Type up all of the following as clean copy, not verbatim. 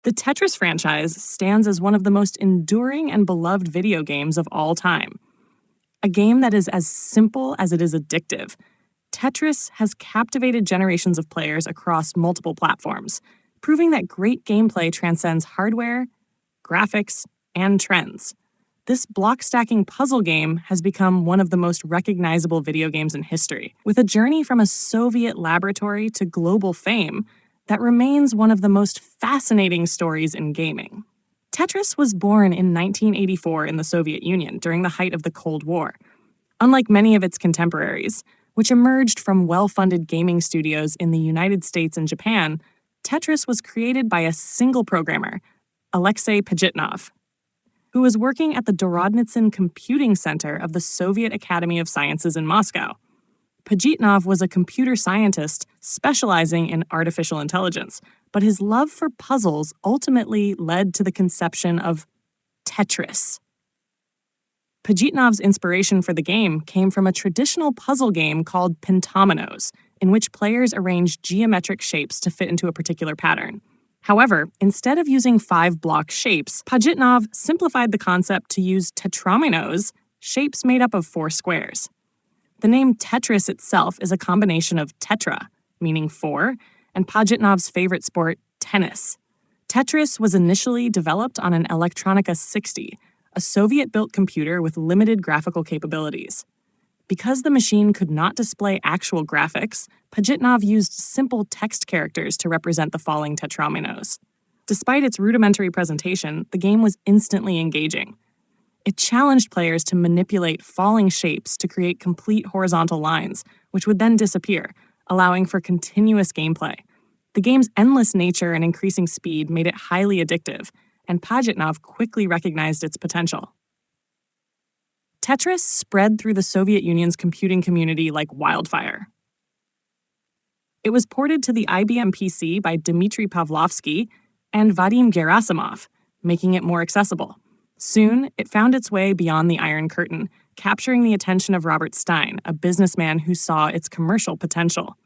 The Tetris franchise stands as one of the most enduring and beloved video games of all time. A game that is as simple as it is addictive, Tetris has captivated generations of players across multiple platforms, proving that great gameplay transcends hardware, graphics, and trends. This block-stacking puzzle game has become one of the most recognizable video games in history, with a journey from a Soviet laboratory to global fame that remains one of the most fascinating stories in gaming. Tetris was born in 1984 in the Soviet Union during the height of the Cold War. Unlike many of its contemporaries, which emerged from well-funded gaming studios in the United States and Japan, Tetris was created by a single programmer, Alexei Pajitnov, who was working at the Dorodnitsin Computing Center of the Soviet Academy of Sciences in Moscow. Pajitnov was a computer scientist specializing in artificial intelligence, but his love for puzzles ultimately led to the conception of Tetris. Pajitnov's inspiration for the game came from a traditional puzzle game called pentominoes, in which players arrange geometric shapes to fit into a particular pattern. However, instead of using 5-block shapes, Pajitnov simplified the concept to use tetrominoes, shapes made up of 4 squares. The name Tetris itself is a combination of tetra, meaning 4, and Pajitnov's favorite sport, tennis. Tetris was initially developed on an Electronica 60, a Soviet-built computer with limited graphical capabilities. Because the machine could not display actual graphics, Pajitnov used simple text characters to represent the falling tetrominoes. Despite its rudimentary presentation, the game was instantly engaging. It challenged players to manipulate falling shapes to create complete horizontal lines, which would then disappear, allowing for continuous gameplay. The game's endless nature and increasing speed made it highly addictive, and Pajitnov quickly recognized its potential. Tetris spread through the Soviet Union's computing community like wildfire. It was ported to the IBM PC by Dmitry Pavlovsky and Vadim Gerasimov, making it more accessible. Soon, it found its way beyond the Iron Curtain, capturing the attention of Robert Stein, a businessman who saw its commercial potential.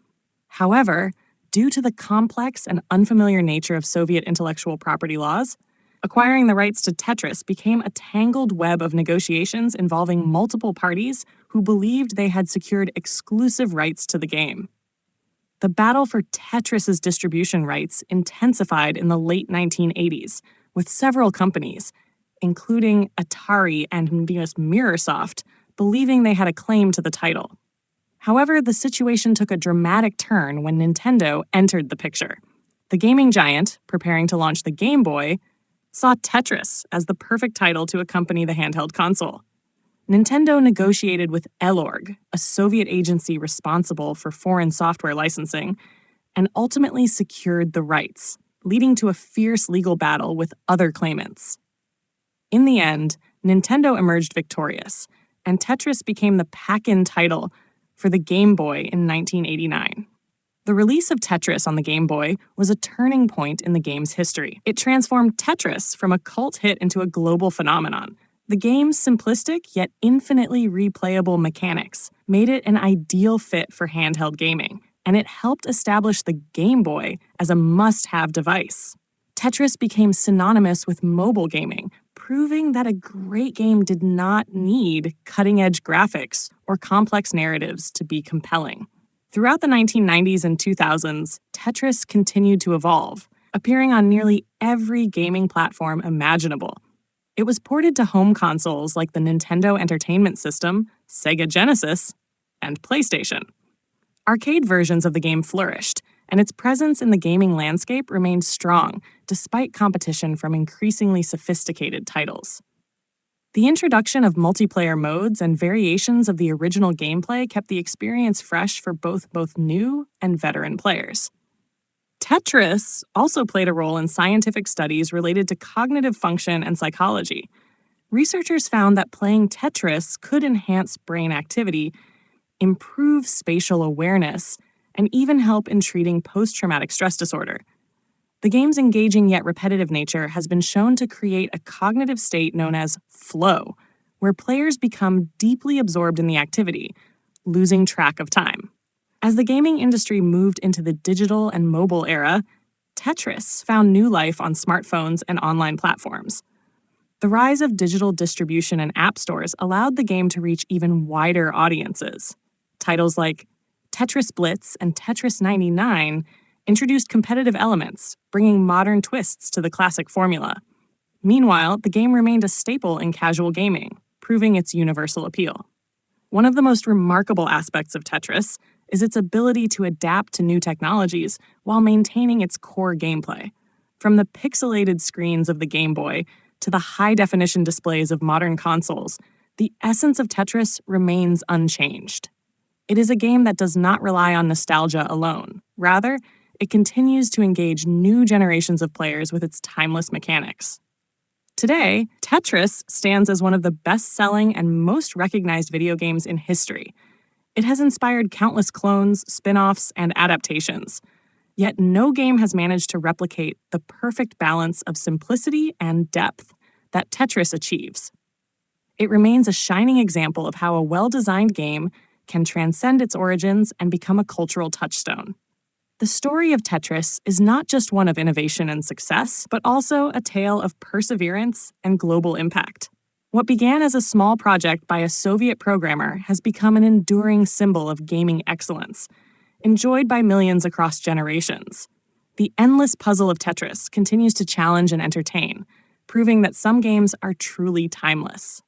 However, due to the complex and unfamiliar nature of Soviet intellectual property laws, acquiring the rights to Tetris became a tangled web of negotiations involving multiple parties who believed they had secured exclusive rights to the game. The battle for Tetris's distribution rights intensified in the late 1980s, with several companies, including Atari and Mirrorsoft, believing they had a claim to the title. However, the situation took a dramatic turn when Nintendo entered the picture. The gaming giant, preparing to launch the Game Boy, saw Tetris as the perfect title to accompany the handheld console. Nintendo negotiated with Elorg, a Soviet agency responsible for foreign software licensing, and ultimately secured the rights, leading to a fierce legal battle with other claimants. In the end, Nintendo emerged victorious, and Tetris became the pack-in title for the Game Boy in 1989. The release of Tetris on the Game Boy was a turning point in the game's history. It transformed Tetris from a cult hit into a global phenomenon. The game's simplistic yet infinitely replayable mechanics made it an ideal fit for handheld gaming, and it helped establish the Game Boy as a must-have device. Tetris became synonymous with mobile gaming, proving that a great game did not need cutting-edge graphics or complex narratives to be compelling. Throughout the 1990s and 2000s, Tetris continued to evolve, appearing on nearly every gaming platform imaginable. It was ported to home consoles like the Nintendo Entertainment System, Sega Genesis, and PlayStation. Arcade versions of the game flourished, and its presence in the gaming landscape remained strong, despite competition from increasingly sophisticated titles. The introduction of multiplayer modes and variations of the original gameplay kept the experience fresh for both new and veteran players. Tetris also played a role in scientific studies related to cognitive function and psychology. Researchers found that playing Tetris could enhance brain activity, improve spatial awareness, and even help in treating post-traumatic stress disorder. The game's engaging yet repetitive nature has been shown to create a cognitive state known as flow, where players become deeply absorbed in the activity, losing track of time. As the gaming industry moved into the digital and mobile era, Tetris found new life on smartphones and online platforms. The rise of digital distribution and app stores allowed the game to reach even wider audiences. Titles like Tetris Blitz and Tetris 99 introduced competitive elements, bringing modern twists to the classic formula. Meanwhile, the game remained a staple in casual gaming, proving its universal appeal. One of the most remarkable aspects of Tetris is its ability to adapt to new technologies while maintaining its core gameplay. From the pixelated screens of the Game Boy to the high-definition displays of modern consoles, the essence of Tetris remains unchanged. It is a game that does not rely on nostalgia alone. Rather, it continues to engage new generations of players with its timeless mechanics. Today, Tetris stands as one of the best-selling and most recognized video games in history. It has inspired countless clones, spin-offs, and adaptations. Yet no game has managed to replicate the perfect balance of simplicity and depth that Tetris achieves. It remains a shining example of how a well-designed game can transcend its origins and become a cultural touchstone. The story of Tetris is not just one of innovation and success, but also a tale of perseverance and global impact. What began as a small project by a Soviet programmer has become an enduring symbol of gaming excellence, enjoyed by millions across generations. The endless puzzle of Tetris continues to challenge and entertain, proving that some games are truly timeless.